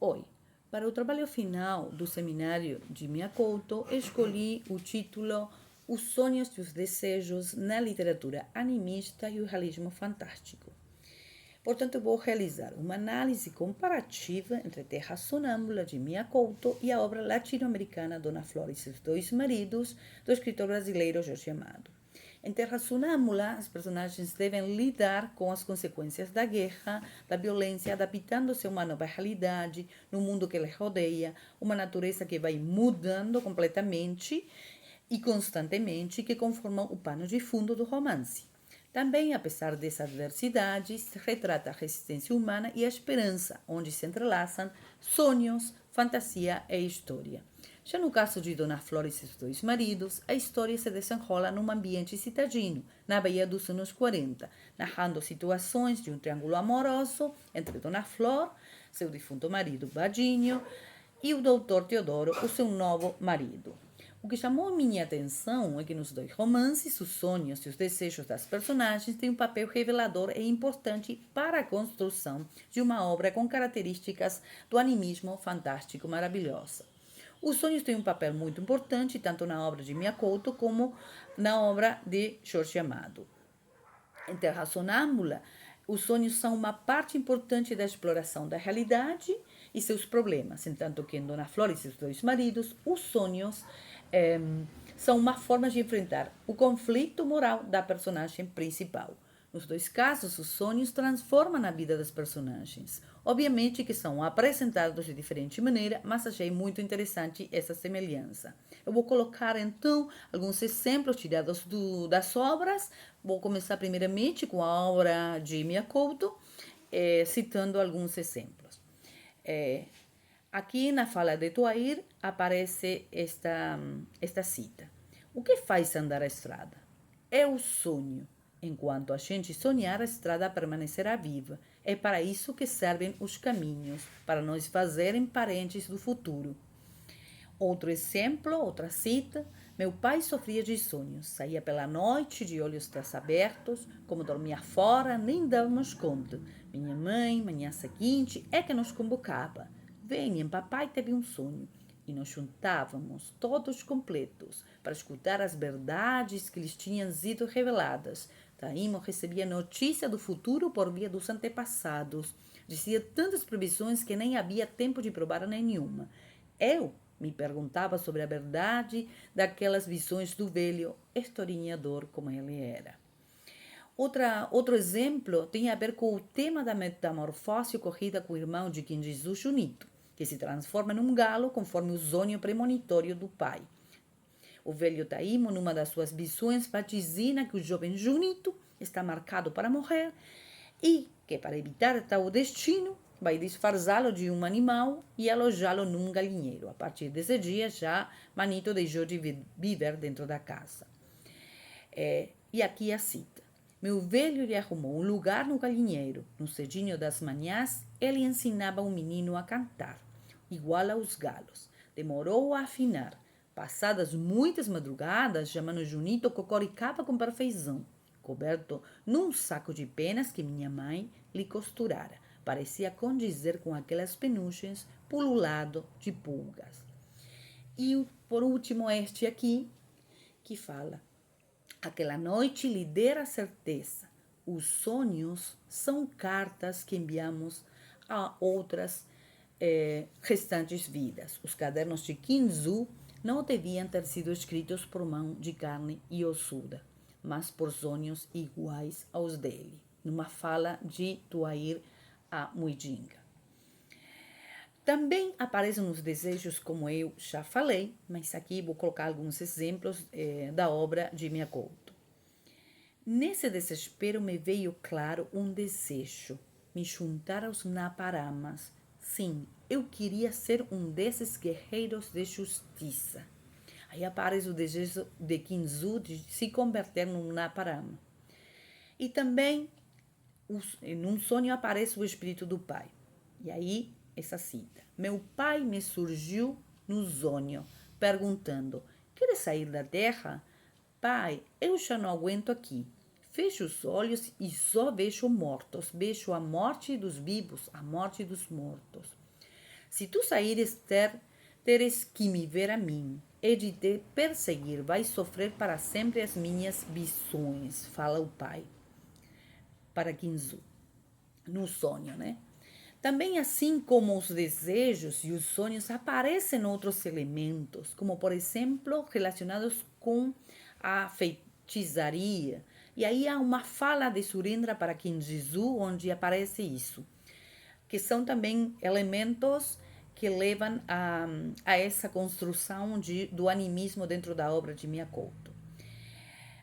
Oi, para o trabalho final do seminário de Mia Couto, escolhi o título Os Sonhos e os Desejos na Literatura Animista e o Realismo Fantástico. Portanto, vou realizar uma análise comparativa entre Terra Sonâmbula, de Mia Couto, e a obra latino-americana Dona Flor e seus dois maridos, do escritor brasileiro Jorge Amado. Em Terra Sonâmbula, as personagens devem lidar com as consequências da guerra, da violência, adaptando-se a uma nova realidade, no mundo que lhes rodeia, uma natureza que vai mudando completamente e constantemente, que conformam o pano de fundo do romance. Também, apesar dessas adversidades, retrata a resistência humana e a esperança, onde se entrelaçam sonhos, fantasia e história. Já no caso de Dona Flor e seus dois maridos, a história se desenrola num ambiente citadino, na Bahia dos anos 40, narrando situações de um triângulo amoroso entre Dona Flor, seu defunto marido Badinho, e o doutor Teodoro, o seu novo marido. O que chamou minha atenção é que nos dois romances, os sonhos e os desejos das personagens têm um papel revelador e importante para a construção de uma obra com características do animismo fantástico maravilhosa. Os sonhos têm um papel muito importante tanto na obra de Mia Couto como na obra de Jorge Amado. Em Terra Sonâmbula, os sonhos são uma parte importante da exploração da realidade e seus problemas, entanto que em Dona Flor e seus dois maridos, os sonhos são uma forma de enfrentar o conflito moral da personagem principal. Nos dois casos, os sonhos transformam a vida das personagens. Obviamente que são apresentados de diferente maneira, mas achei muito interessante essa semelhança. Eu vou colocar então alguns exemplos tirados das obras. Vou começar primeiramente com a obra de Mia Couto, citando alguns exemplos. Aqui na fala de Tuair aparece esta cita. O que faz andar a estrada? É o sonho. Enquanto a gente sonhar, a estrada permanecerá viva. É para isso que servem os caminhos, para nos fazerem parentes do futuro. Outro exemplo, outra cita. Meu pai sofria de sonhos. Saía pela noite de olhos abertos, como dormia fora, nem dávamos conta. Minha mãe, manhã seguinte, é que nos convocava. Venham, papai teve um sonho. E nos juntávamos, todos completos, para escutar as verdades que lhes tinham sido reveladas. Taímo recebia notícia do futuro por via dos antepassados. Dizia tantas previsões que nem havia tempo de provar nenhuma. Eu me perguntava sobre a verdade daquelas visões do velho historiador como ele era. Outro exemplo tem a ver com o tema da metamorfose ocorrida com o irmão de Kinjizu Junito, que se transforma num galo conforme o sonho premonitório do pai. O velho Taímo, numa das suas visões, vaticina que o jovem Junito está marcado para morrer e que, para evitar tal destino, vai disfarçá-lo de um animal e alojá-lo num galinheiro. A partir desse dia, já Manito deixou de viver dentro da casa. E aqui a cita. Meu velho lhe arrumou um lugar no galinheiro. No cedinho das manhãs, ele ensinava o menino a cantar, igual aos galos. Demorou a afinar. Passadas muitas madrugadas, chamando Junito, cocoricava com perfeição, coberto num saco de penas que minha mãe lhe costurara. Parecia condizer com aquelas penugens pululado de pulgas. E, por último, este aqui, que fala: aquela noite lhe dera certeza. Os sonhos são cartas que enviamos a outras restantes vidas. Os cadernos de Kinzu não deviam ter sido escritos por mão de carne e ossuda, mas por sonhos iguais aos dele, numa fala de Tuair a Muijinga. Também aparecem os desejos, como eu já falei, mas aqui vou colocar alguns exemplos da obra de Mia Couto. Nesse desespero me veio claro um desejo, me juntar aos Naparamas. Sim, eu queria ser um desses guerreiros de justiça. Aí aparece o desejo de Kinzu de se converter num Naparama. E também, num sonho, aparece o espírito do pai. E aí, essa cita. Meu pai me surgiu no sonho, perguntando: queres sair da terra? Pai, eu já não aguento aqui. Fecho os olhos e só vejo mortos. Vejo a morte dos vivos, a morte dos mortos. Se tu saíres, teres que me ver a mim, e de te perseguir vais sofrer para sempre as minhas visões, fala o pai para Kinzu, no sonho, né? Também, assim como os desejos e os sonhos, aparecem outros elementos, como, por exemplo, relacionados com a feitiçaria. E aí há uma fala de Surendra para Kinjizu, onde aparece isso, que são também elementos que levam a essa construção do animismo dentro da obra de Miyakoto.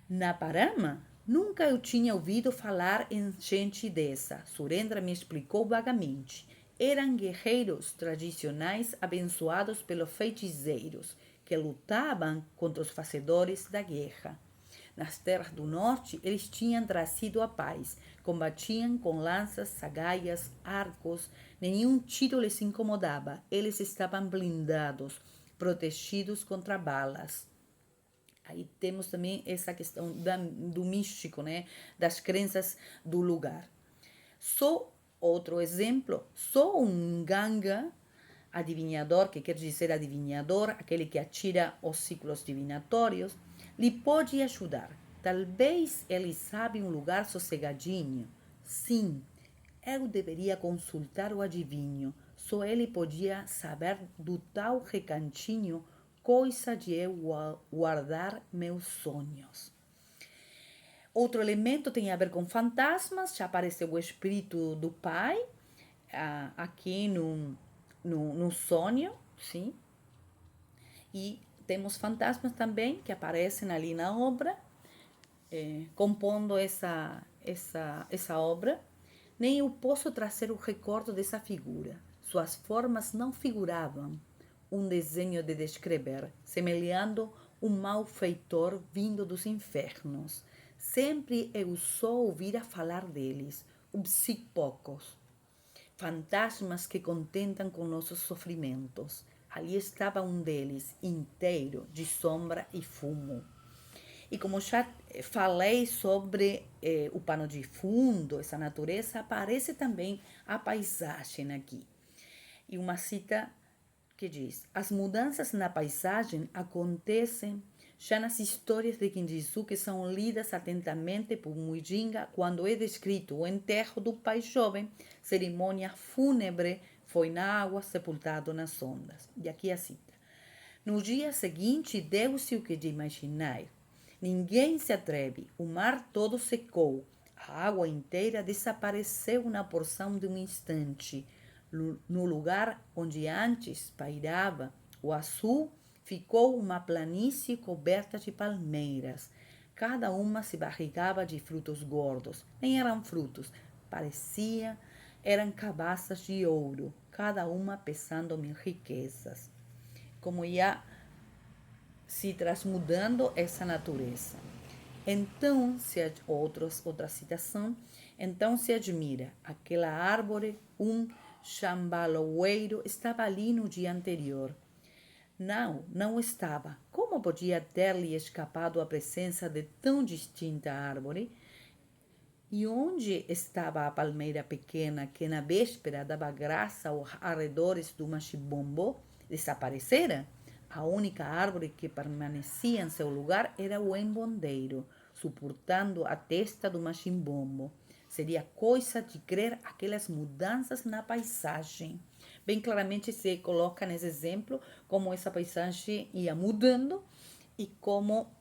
Na Parama, nunca eu tinha ouvido falar em gente dessa. Surendra me explicou vagamente. Eram guerreiros tradicionais abençoados pelos feiticeiros, que lutavam contra os fazedores da guerra. Nas terras do norte, eles tinham trazido a paz. Combatiam com lanças, sagaias, arcos. Nenhum tiro lhes incomodava. Eles estavam blindados, protegidos contra balas. Aí temos também essa questão do místico, né? Das crenças do lugar. Só outro exemplo, só um ganga, adivinhador, que quer dizer adivinhador, aquele que atira os ciclos divinatórios, lhe pode ajudar. Talvez ele sabe um lugar sossegadinho. Sim, eu deveria consultar o adivinho. Só ele podia saber do tal recantinho, coisa de eu guardar meus sonhos. Outro elemento tem a ver com fantasmas. Já apareceu o espírito do pai aqui no sonho, sim. E temos fantasmas também que aparecem ali na obra, compondo essa obra. Nem eu posso trazer o recordo dessa figura. Suas formas não figuravam um desenho de descrever, semelhando um malfeitor vindo dos infernos. Sempre eu só ouvira falar deles, os poucos. Fantasmas que contentam com nossos sofrimentos. Ali estava um deles, inteiro, de sombra e fumo. E como já falei sobre o pano de fundo, essa natureza, aparece também a paisagem aqui. E uma cita que diz: as mudanças na paisagem acontecem já nas histórias de Kinjizu, que são lidas atentamente por Mujinga quando é descrito o enterro do pai jovem, cerimônia fúnebre, foi na água, sepultado nas ondas. E aqui a cita: no dia seguinte deu-se o que de imaginar. Ninguém se atreve, o mar todo secou, a água inteira desapareceu na porção de um instante. No lugar onde antes pairava o azul, ficou uma planície coberta de palmeiras. Cada uma se barrigava de frutos gordos. Nem eram frutos, parecia, eram cabaças de ouro, cada uma pesando 1000 riquezas. Como ia se transmudando essa natureza. Então, outra citação, então se admira, aquela árvore, um chambaloeiro, estava ali no dia anterior. Não estava. Como podia ter-lhe escapado a presença de tão distinta árvore? E onde estava a palmeira pequena que na véspera dava graça aos arredores do machibombo? Desaparecera? A única árvore que permanecia em seu lugar era o embondeiro, suportando a testa do machimbombo. Seria coisa de crer aquelas mudanças na paisagem. Bem claramente se coloca nesse exemplo como essa paisagem ia mudando e como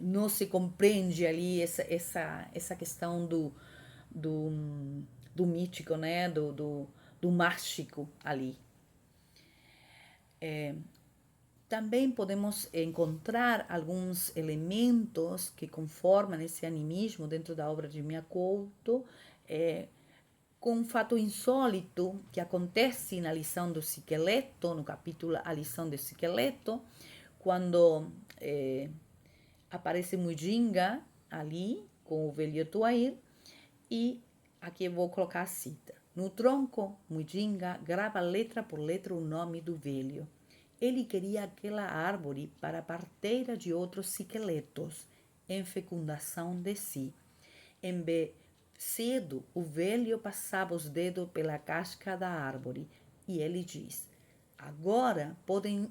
não se compreende ali essa questão do mítico, né? do mágico ali. Também podemos encontrar alguns elementos que conformam esse animismo dentro da obra de Miyakoto, com um fato insólito que acontece na lição do esqueleto, no capítulo A Lição do Esqueleto, quando aparece Mujinga ali com o velho Tuair, e aqui eu vou colocar a cita. No tronco, Mujinga grava letra por letra o nome do velho. Ele queria aquela árvore para a parteira de outros esqueletos, em fecundação de si. Cedo, o velho passava os dedos pela casca da árvore E ele diz: agora podem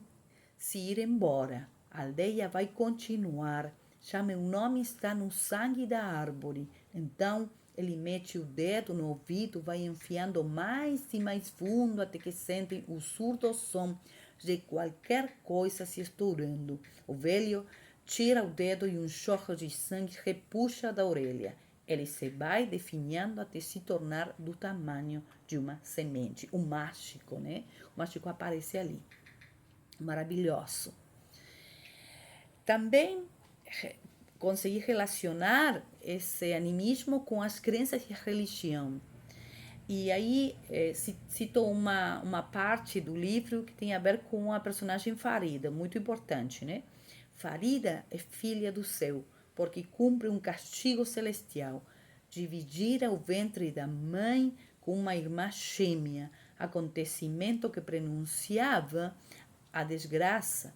se ir embora. A aldeia vai continuar. Já meu nome está no sangue da árvore. Então ele mete o dedo no ouvido, vai enfiando mais e mais fundo até que sentem o surdo som de qualquer coisa se estourando. O velho tira o dedo e um chorro de sangue repuxa da orelha. Ele se vai definhando até se tornar do tamanho de uma semente. O mágico, né? O mágico aparece ali. Maravilhoso. Também consegui relacionar esse animismo com as crenças e a religião. E aí cito uma parte do livro que tem a ver com a personagem Farida, muito importante, né? Farida é filha do céu, porque cumpre um castigo celestial, dividir o ventre da mãe com uma irmã gêmea, acontecimento que prenunciava a desgraça.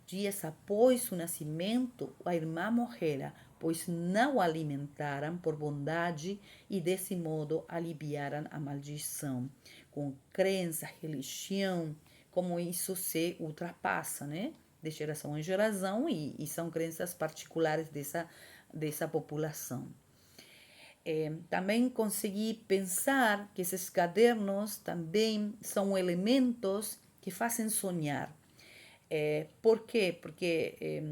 Dias após o nascimento, a irmã morrera, pois não a alimentaram por bondade e desse modo aliviaram a maldição. Com crença, religião, como isso se ultrapassa, né? De geração em geração e são crenças particulares dessa população. Também consegui pensar que esses cadernos também são elementos que fazem sonhar. Por quê? Porque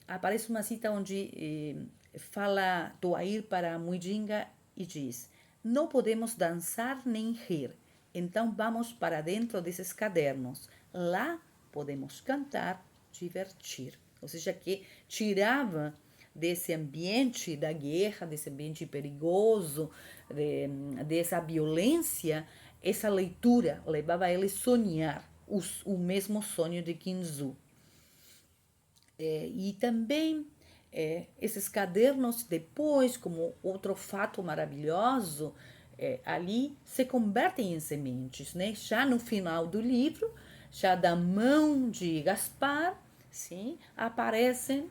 aparece uma cita onde fala Toair para Muijinga e diz: não podemos dançar nem rir, então vamos para dentro desses cadernos. Lá podemos cantar, divertir. Ou seja, que tirava desse ambiente da guerra, desse ambiente perigoso, dessa violência, essa leitura levava ele a sonhar o mesmo sonho de Kinzu. E também esses cadernos depois, como outro fato maravilhoso, ali se convertem em sementes, né? Já no final do livro, já da mão de Gaspar, sim, aparecem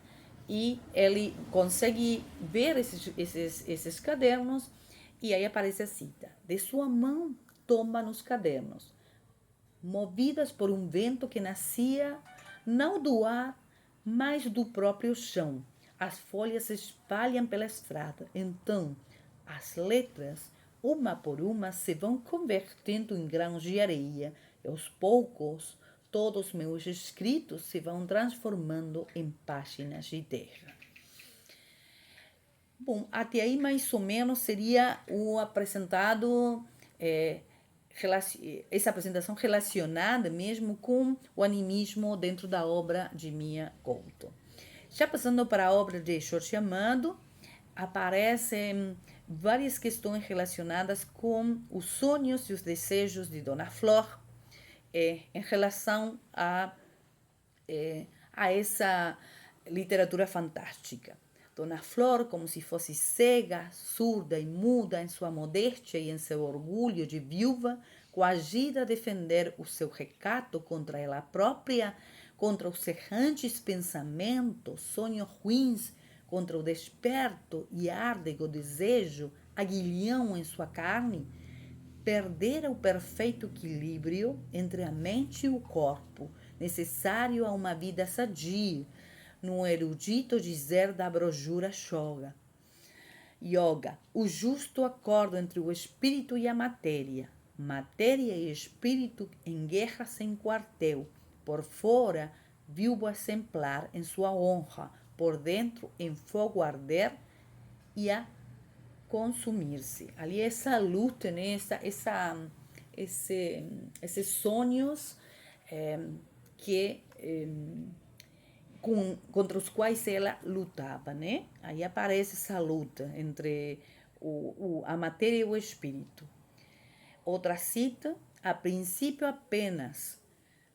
e ele consegue ver esses cadernos e aí aparece a cita: de sua mão toma nos cadernos, movidas por um vento que nascia não do ar, mas do próprio chão. As folhas se espalham pela estrada. Então, as letras, uma por uma, se vão convertendo em grãos de areia. E aos poucos, todos meus escritos se vão transformando em páginas de terra. Bom, até aí mais ou menos seria o apresentado, essa apresentação relacionada mesmo com o animismo dentro da obra de Mia Couto. Já passando para a obra de Jorge Amado, aparecem várias questões relacionadas com os sonhos e os desejos de Dona Flor em relação a essa literatura fantástica. Dona Flor, como se fosse cega, surda e muda em sua modéstia e em seu orgulho de viúva, coagida a defender o seu recato contra ela própria, contra os errantes pensamentos, sonhos ruins, contra o desperto e árdego desejo, aguilhão em sua carne, perdera o perfeito equilíbrio entre a mente e o corpo, necessário a uma vida sadia, no erudito dizer da brojura yoga, o justo acordo entre o espírito e a matéria e espírito em guerra sem quartel, por fora viúvo exemplar em sua honra, por dentro em fogo arder e a consumir-se. Ali essa luta, né? Esses sonhos que contra os quais ela lutava, né? Aí aparece essa luta entre a matéria e o espírito. Outra cita: a princípio apenas,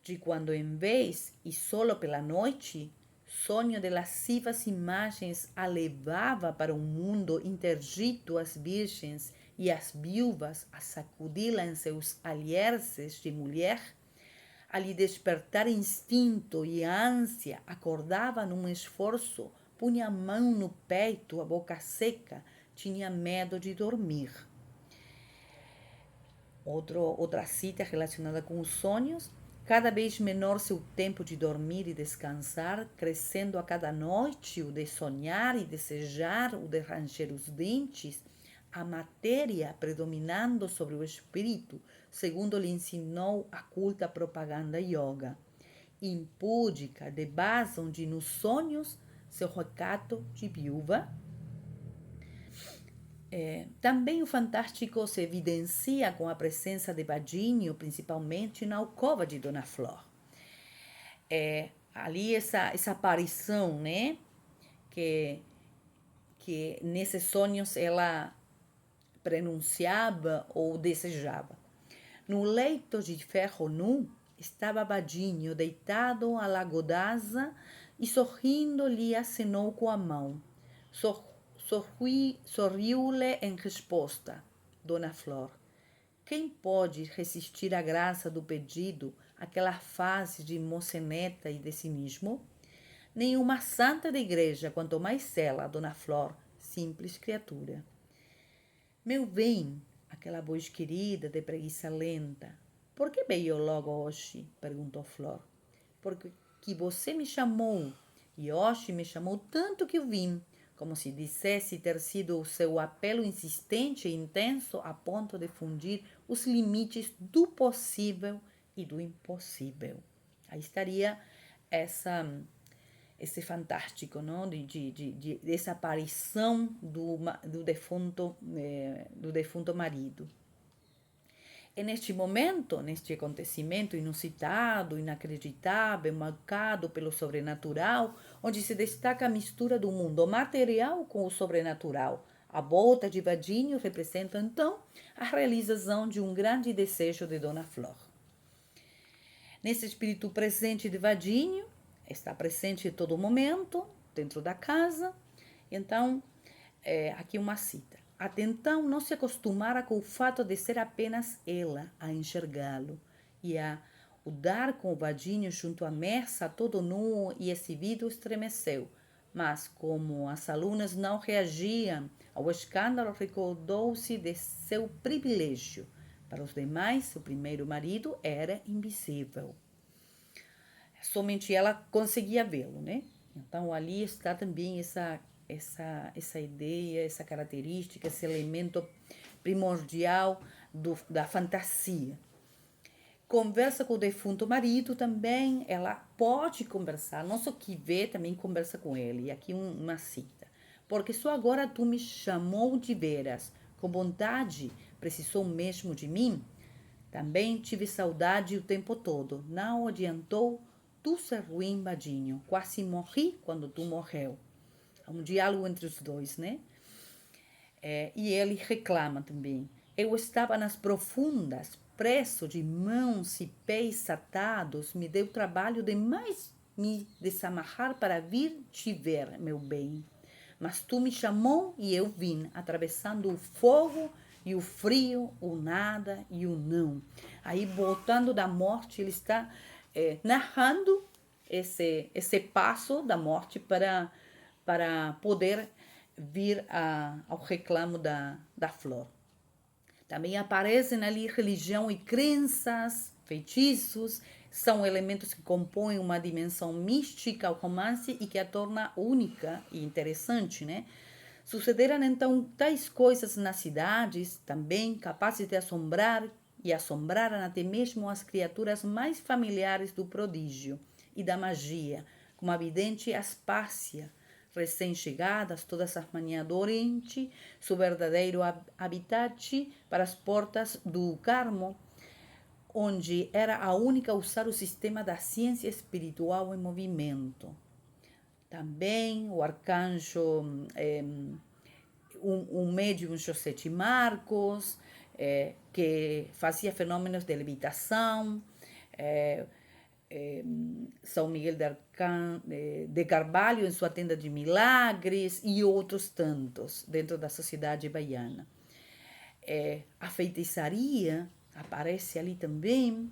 de quando em vez e solo pela noite, sonho de lascivas imagens a levava para um mundo interdito às virgens e às viúvas a sacudi-la em seus alicerces de mulher, a lhe despertar instinto e ânsia, acordava num esforço, punha a mão no peito, a boca seca, tinha medo de dormir. Outra cita relacionada com os sonhos. Cada vez menor seu tempo de dormir e descansar, crescendo a cada noite o de sonhar e desejar, o de ranger os dentes, a matéria predominando sobre o espírito, segundo lhe ensinou a culta propaganda yoga. Impúdica, de base onde nos sonhos seu recato de viúva. Também o fantástico se evidencia com a presença de Vadinho, principalmente na alcova de Dona Flor. Ali essa aparição, né, que nesses sonhos ela pronunciava ou desejava. No leito de ferro nu estava Vadinho, deitado à lagodaça e sorrindo lhe acenou com a mão. Sorriu-lhe em resposta. Dona Flor, quem pode resistir à graça do pedido, aquela face de moceneta e de cinismo? Nenhuma santa da igreja, quanto mais ela, Dona Flor, simples criatura. Meu bem, aquela voz querida de preguiça lenta. Por que veio logo hoje? Perguntou Flor. Porque que você me chamou, e hoje me chamou tanto que eu vim, como se dissesse ter sido o seu apelo insistente e intenso a ponto de fundir os limites do possível e do impossível. Aí estaria esse fantástico, não? Dessa aparição do defunto marido. E neste momento, neste acontecimento inusitado, inacreditável, marcado pelo sobrenatural, onde se destaca a mistura do mundo material com o sobrenatural, a volta de Vadinho representa então a realização de um grande desejo de Dona Flor. Nesse espírito presente de Vadinho, está presente em todo momento, dentro da casa. Então, aqui uma cita. Até então não se acostumara com o fato de ser apenas ela a enxergá-lo e a o dar com o Vadinho junto à mesa, todo nu e exibido, estremeceu. Mas, como as alunas não reagiam ao escândalo, recordou-se de seu privilégio. Para os demais, seu primeiro marido era invisível. Somente ela conseguia vê-lo, né? Então, ali está também essa ideia, essa característica, esse elemento primordial da fantasia. Conversa com o defunto marido também, ela pode conversar, não só que vê, também conversa com ele. E aqui uma cita. Porque só agora tu me chamou de veras, com vontade, precisou mesmo de mim? Também tive saudade o tempo todo, não adiantou tu ser ruim, Vadinho, quase morri quando tu morreu. Há um diálogo entre os dois, né? E ele reclama também. Eu estava nas profundas, preso de mãos e pés atados, me deu trabalho demais me desamarrar para vir te ver, meu bem. Mas tu me chamou e eu vim, atravessando o fogo e o frio, o nada e o não. Aí, voltando da morte, ele está narrando esse passo da morte para poder vir ao reclamo da flor. Também aparecem ali religião e crenças, feitiços, são elementos que compõem uma dimensão mística ao romance e que a torna única e interessante, né? Sucederam então tais coisas nas cidades, também capazes de assombrar e assombraram até mesmo as criaturas mais familiares do prodígio e da magia, como a vidente Aspásia, recém-chegadas, todas as manhãs do Oriente, seu verdadeiro habitat para as portas do Carmo, onde era a única a usar o sistema da ciência espiritual em movimento. Também o arcanjo, um médium José de Marcos, que fazia fenômenos de levitação, São Miguel de Carvalho em sua tenda de milagres e outros tantos dentro da sociedade baiana. A feitiçaria aparece ali também,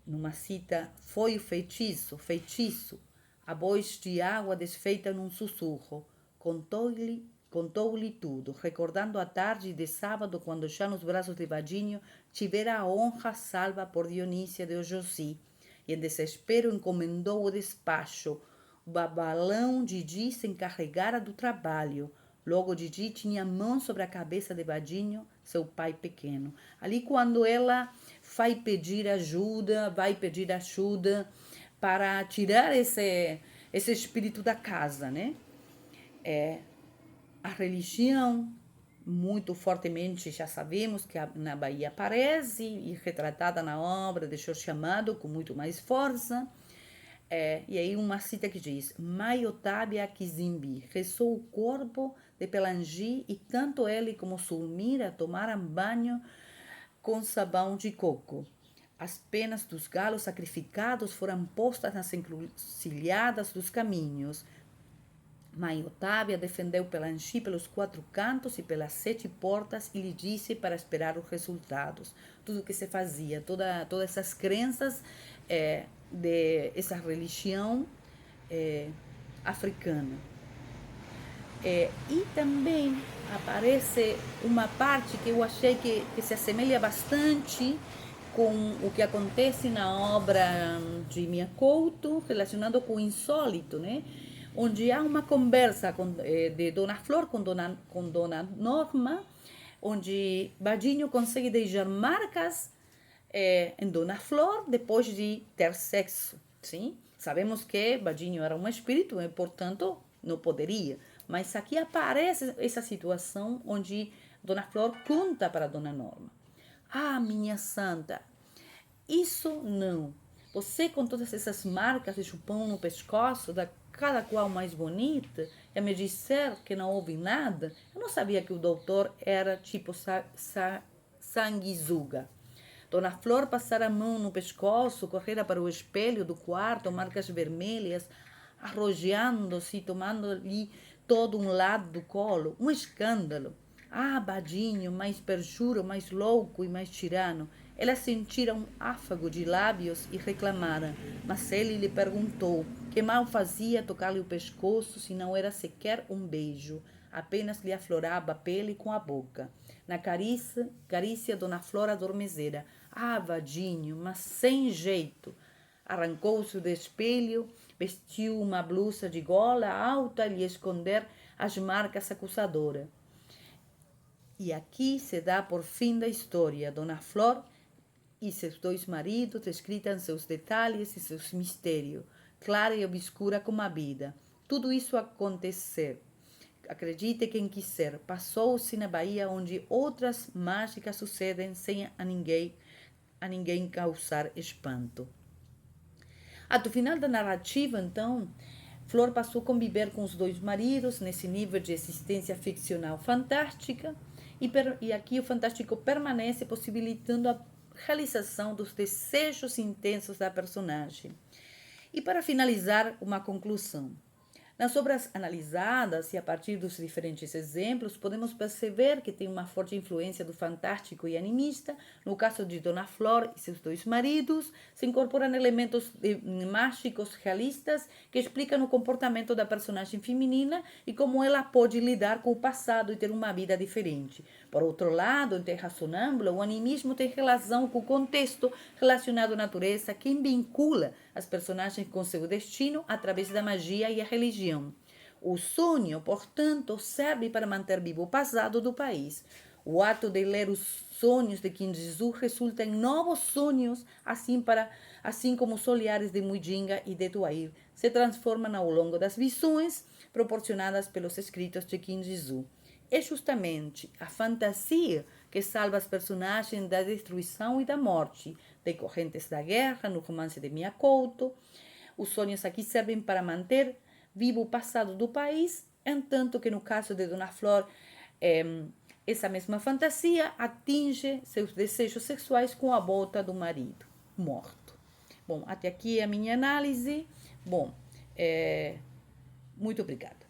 numa cita, foi o feitiço, a voz de água desfeita num sussurro, contou-lhe Contou-lhe tudo, recordando a tarde de sábado, quando já nos braços de Vadinho tivera a honra salva por Dionísia de Ojosi, e em desespero encomendou o despacho. O babalão Didi se encarregara do trabalho. Logo Didi tinha a mão sobre a cabeça de Vadinho, seu pai pequeno. Ali quando ela vai pedir ajuda para tirar esse espírito da casa, né? A religião, muito fortemente, já sabemos que na Bahia aparece e retratada na obra de Jorge Amado com muito mais força. E aí uma cita que diz: Mãe Otávia Kizimbi rezou o corpo de Pelangi e tanto ele como Sulmira tomaram banho com sabão de coco. As penas dos galos sacrificados foram postas nas encruzilhadas dos caminhos. Mãe Otávia defendeu Pelangi pelos 4 cantos e pelas 7 portas e lhe disse para esperar os resultados. Tudo que se fazia, todas essas crenças de essa religião africana. E também aparece uma parte que eu achei que se assemelha bastante com o que acontece na obra de Mia Couto, relacionado com o insólito, né? Onde há uma conversa de Dona Flor com Dona Norma, onde Vadinho consegue deixar marcas em Dona Flor depois de ter sexo, sim? Sabemos que Vadinho era um espírito e, portanto, não poderia. Mas aqui aparece essa situação onde Dona Flor conta para Dona Norma: Ah, minha santa, isso não. Você com todas essas marcas de chupão no pescoço, cada qual mais bonita, e me dizer que não houve nada, eu não sabia que o doutor era tipo sanguessuga. Dona Flor passara a mão no pescoço, correra para o espelho do quarto, marcas vermelhas, arrojando-se, tomando-lhe todo um lado do colo. Um escândalo. Ah, Vadinho, mais perjuro, mais louco e mais tirano. Ela sentira um áfago de lábios e reclamara, mas ele lhe perguntou que mal fazia tocar-lhe o pescoço se não era sequer um beijo. Apenas lhe aflorava a pele com a boca. Na carícia Dona Flor adormecera. Ah, Vadinho, mas sem jeito. Arrancou-se do espelho, vestiu uma blusa de gola alta e lhe esconder as marcas acusadoras. E aqui se dá por fim da história. Dona Flor e seus 2 maridos descritam seus detalhes e seus mistérios, clara e obscura como a vida. Tudo isso acontecer. Acredite quem quiser, passou-se na Bahia, onde outras mágicas sucedem sem a ninguém causar espanto. Ao final da narrativa, então, Flor passou a conviver com os 2 maridos nesse nível de existência ficcional fantástica, e aqui o fantástico permanece, possibilitando a realização dos desejos intensos da personagem. E para finalizar, uma conclusão. Nas obras analisadas e a partir dos diferentes exemplos, podemos perceber que tem uma forte influência do fantástico e animista. No caso de Dona Flor e seus 2 maridos, se incorporam elementos mágicos realistas que explicam o comportamento da personagem feminina e como ela pode lidar com o passado e ter uma vida diferente. Por outro lado, em Terra Sonâmbula, o animismo tem relação com o contexto relacionado à natureza que vincula as personagens com seu destino através da magia e a religião. O sonho, portanto, serve para manter vivo o passado do país. O ato de ler os sonhos de Kim Jesus resulta em novos sonhos, assim como os olhares de Mujinga e de Tuair se transformam ao longo das visões proporcionadas pelos escritos de Kim Jesus. É justamente a fantasia que salva as personagens da destruição e da morte, decorrentes da guerra no romance de Mia Couto. Os sonhos aqui servem para manter vivo o passado do país, entanto que no caso de Dona Flor, essa mesma fantasia atinge seus desejos sexuais com a volta do marido morto. Bom, até aqui a minha análise. Bom, muito obrigada.